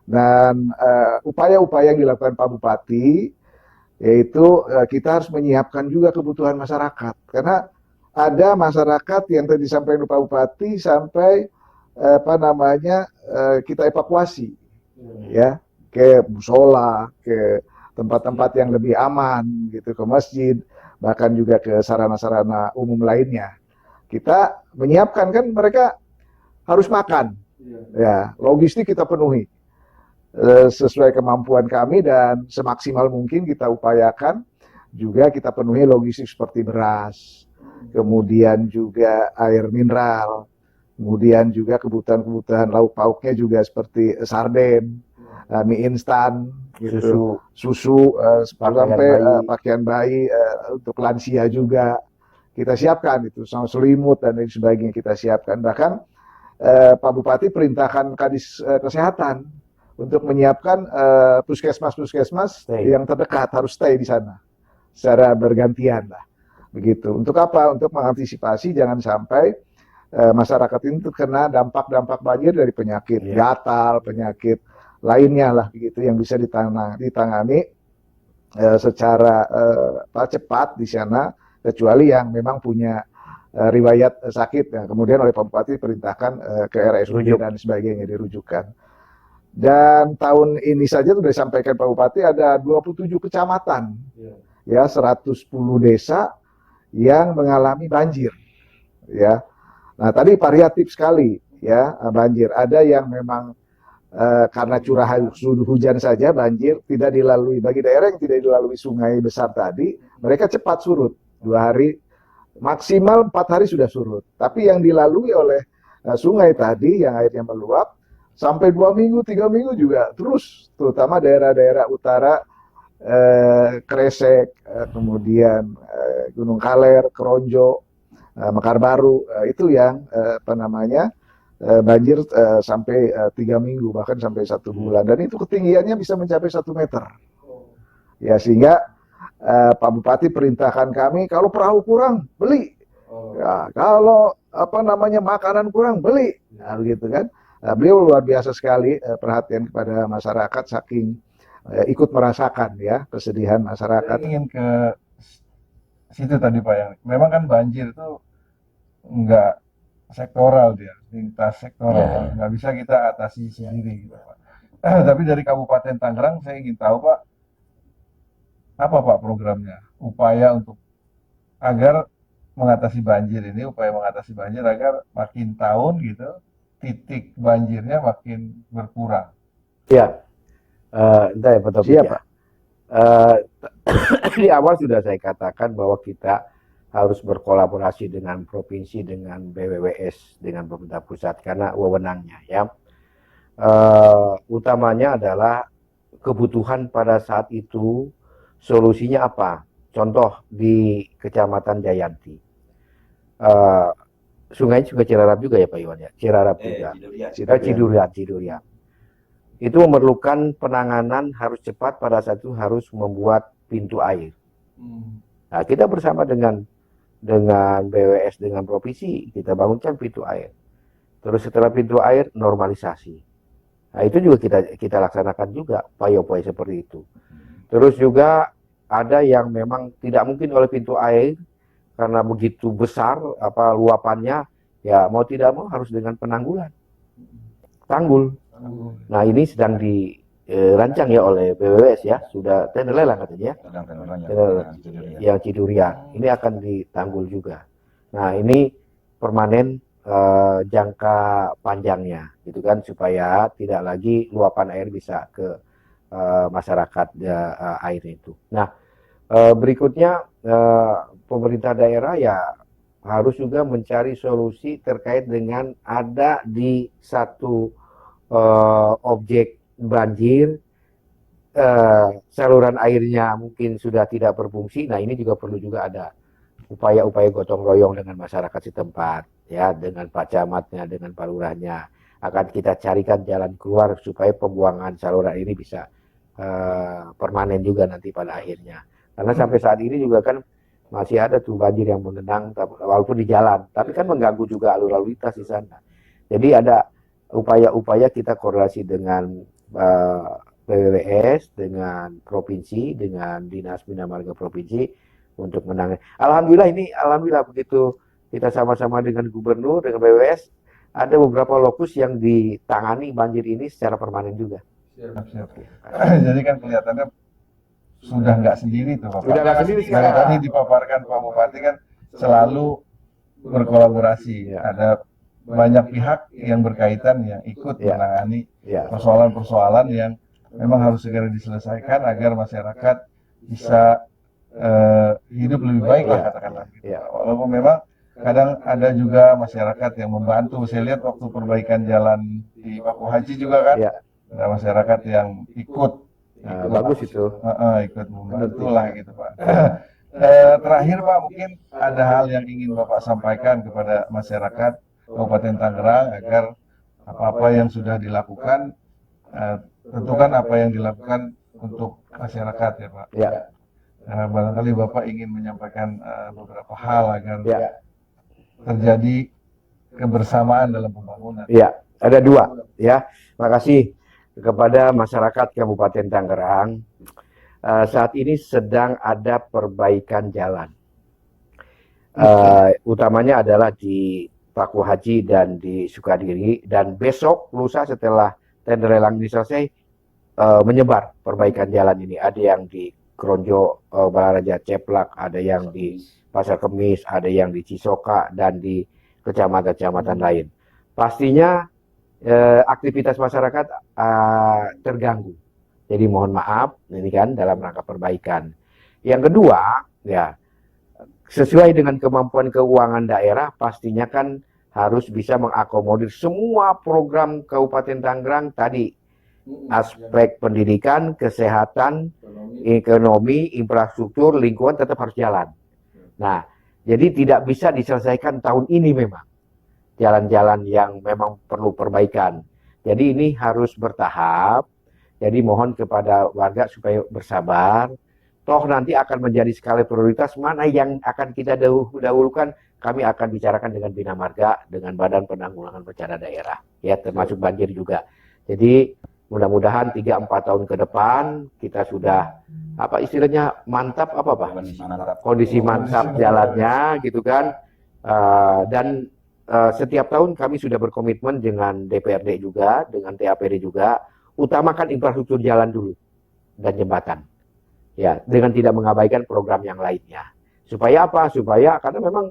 Dan upaya-upaya yang dilakukan Pak Bupati yaitu kita harus menyiapkan juga kebutuhan masyarakat, karena ada masyarakat yang tadi disampaikan Pak Bupati sampai apa namanya kita evakuasi ya ke musola, ke tempat-tempat yang lebih aman gitu, ke masjid, bahkan juga ke sarana-sarana umum lainnya. Kita menyiapkan, kan mereka harus makan ya, logistik kita penuhi sesuai kemampuan kami dan semaksimal mungkin kita upayakan juga kita penuhi logistik seperti beras, kemudian juga air mineral, kemudian juga kebutuhan lauk pauknya juga seperti sarden, mie instan, gitu, susu sampai pakaian bayi untuk lansia juga kita siapkan itu, sama selimut dan lain sebagainya kita siapkan. Bahkan Pak Bupati perintahkan Kadis Kesehatan untuk menyiapkan puskesmas yang terdekat harus stay di sana secara bergantian lah, begitu. Untuk apa? Untuk mengantisipasi jangan sampai masyarakat ini terkena dampak-dampak banjir dari penyakit gatal, penyakit lainnya lah, begitu, yang bisa ditangani secara cepat di sana, kecuali yang memang punya riwayat sakit. Nah, kemudian oleh Pak Bupati perintahkan ke RSUD dan sebagainya dirujukkan. Dan tahun ini saja sudah disampaikan Pak Bupati ada 27 kecamatan, ya 110 desa yang mengalami banjir, ya. Nah, tadi variatif sekali ya banjir. Ada yang memang karena curah hujan saja banjir tidak dilalui. Bagi daerah yang tidak dilalui sungai besar tadi, mereka cepat surut. 2 hari, maksimal 4 hari sudah surut. Tapi yang dilalui oleh sungai tadi yang airnya meluap sampai 2 minggu, 3 minggu juga terus, terutama daerah-daerah utara, Kresek, kemudian Gunung Kaler, Keronjo, Mekar Baru, itu yang apa namanya banjir sampai 3 minggu, bahkan sampai 1 bulan, dan itu ketinggiannya bisa mencapai 1 meter. Ya, sehingga Pak Bupati perintahkan kami, kalau perahu kurang beli, ya, kalau apa namanya makanan kurang beli, nah, begitu kan. Nah, beliau luar biasa sekali perhatian kepada masyarakat, saking ikut merasakan ya kesedihan masyarakat. Saya ingin ke situ tadi Pak, yang memang kan banjir itu enggak sektoral, dia lintas sektoral, nggak bisa kita atasi sendiri gitu Pak. Tapi dari Kabupaten Tangerang saya ingin tahu Pak, apa Pak programnya, upaya untuk agar mengatasi banjir ini, upaya mengatasi banjir agar makin tahun gitu titik banjirnya makin berkurang. Ya, entah ya Pak Taufik Siap, ya. Pak. Di awal sudah saya katakan bahwa kita harus berkolaborasi dengan provinsi, dengan BWWS, dengan pemerintah pusat karena wewenangnya ya. Utamanya adalah kebutuhan pada saat itu, solusinya apa? Contoh di Kecamatan Jayanti. Eh, Sungai juga Cirarap juga ya Pak Iwan ya, Cirarap juga. Cidurian. Itu memerlukan penanganan harus cepat, pada saat itu harus membuat pintu air. Nah, kita bersama dengan BWS, dengan provinsi, kita bangunkan pintu air. Terus setelah pintu air, normalisasi. Nah, itu juga kita laksanakan juga upaya-upaya seperti itu. Terus juga ada yang memang tidak mungkin oleh pintu air karena begitu besar luapannya, ya mau tidak mau harus dengan penanggulan. Tanggul. Nah, ini sedang dirancang ya oleh BWS ya, sudah tender lelang katanya ya. Yang Cidurian. Ini akan ditanggul juga. Nah, ini permanen jangka panjangnya, gitu kan, supaya tidak lagi luapan air bisa ke masyarakat air itu. Nah, berikutnya pemerintah daerah ya harus juga mencari solusi terkait dengan ada di satu objek banjir, saluran airnya mungkin sudah tidak berfungsi. Nah, ini juga perlu juga ada upaya-upaya gotong royong dengan masyarakat setempat, ya, dengan Pak Camatnya, dengan Pak Lurahnya. Akan kita carikan jalan keluar supaya pembuangan saluran ini bisa permanen juga nanti pada akhirnya. Karena sampai saat ini juga kan masih ada tuh banjir yang mengenang, walaupun di jalan, tapi kan mengganggu juga alur lalu lintas di sana. Jadi ada upaya-upaya kita koordinasi dengan BWWS, dengan provinsi, dengan Dinas Bina Marga Provinsi untuk menangani. Alhamdulillah begitu kita sama-sama dengan Gubernur, dengan BWWS, ada beberapa lokus yang ditangani banjir ini secara permanen juga. Siap. Jadi kan kelihatannya sudah nggak sendiri tuh Pak. Sudah nggak sendiri Dari sekarang. tadi dipaparkan Pak Bupati kan selalu berkolaborasi. Ya. Ada banyak pihak yang berkaitan yang ikut Ya. menangani Ya. persoalan-persoalan yang memang harus segera diselesaikan agar masyarakat bisa hidup lebih baik lah, katakanlah gitu. Ya. Walaupun memang kadang ada juga masyarakat yang membantu. Saya lihat waktu perbaikan jalan di Paku Haji juga kan, Ya. ada masyarakat yang ikut Bagus itu. ikut membantu lah gitu Pak. Terakhir Pak, mungkin ada hal yang ingin Bapak sampaikan kepada masyarakat Kabupaten Tangerang agar apa-apa yang sudah dilakukan, tentukan apa yang dilakukan untuk masyarakat ya Pak. Ya. Barangkali Bapak ingin menyampaikan beberapa hal agar Ya. terjadi kebersamaan dalam pembangunan. Ya, ada dua ya. Makasih kepada masyarakat Kabupaten Tangerang. Saat ini sedang ada perbaikan jalan. Utamanya adalah di Paku Haji dan di Sukadiri, dan besok lusa setelah tender lelang ini selesai, menyebar perbaikan jalan ini. Ada yang di Kronjo, Balaraja Ceplak, ada yang di Pasar Kemis, ada yang di Cisoka, dan di kecamatan-kecamatan lain. Pastinya aktivitas masyarakat terganggu. Jadi mohon maaf, ini kan dalam rangka perbaikan. Yang kedua, ya sesuai dengan kemampuan keuangan daerah, pastinya kan harus bisa mengakomodir semua program Kabupaten Tangerang tadi. Aspek pendidikan, kesehatan, ekonomi, infrastruktur, lingkungan tetap harus jalan. Nah, jadi tidak bisa diselesaikan tahun ini memang. Jalan-jalan yang memang perlu perbaikan. Jadi ini harus bertahap. Jadi mohon kepada warga supaya bersabar. Toh nanti akan menjadi skala prioritas mana yang akan kita dahulukan. Kami akan bicarakan dengan Bina Marga, dengan Badan Penanggulangan Bencana Daerah, ya termasuk banjir juga. Jadi mudah-mudahan 3-4 tahun ke depan kita sudah apa istilahnya mantap apa Pak? Kondisi mantap jalannya gitu kan. Dan setiap tahun kami sudah berkomitmen dengan DPRD juga, dengan TAPD juga, utamakan infrastruktur jalan dulu dan jembatan. Ya, dengan tidak mengabaikan program yang lainnya. Supaya apa? Supaya karena memang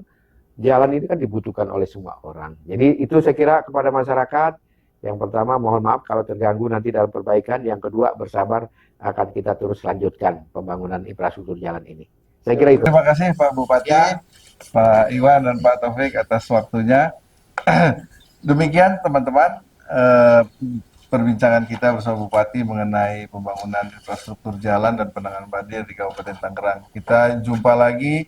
jalan ini kan dibutuhkan oleh semua orang. Jadi itu saya kira kepada masyarakat Yang pertama, mohon maaf kalau terganggu nanti dalam perbaikan. Yang kedua, bersabar, akan kita terus lanjutkan pembangunan infrastruktur jalan ini. Saya kira itu. Terima kasih Pak Bupati, Pak Iwan dan Pak Taufik atas waktunya. Demikian teman-teman perbincangan kita bersama Bupati mengenai pembangunan infrastruktur jalan dan penanganan banjir di Kabupaten Tangerang. Kita jumpa lagi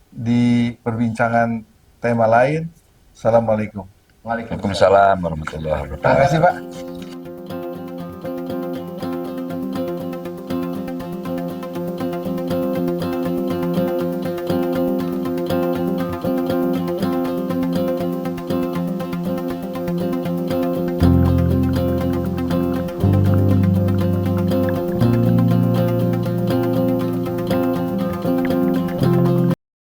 di perbincangan tema lain. Assalamualaikum. Waalaikumsalam warahmatullahi wabarakatuh. Terima kasih Pak.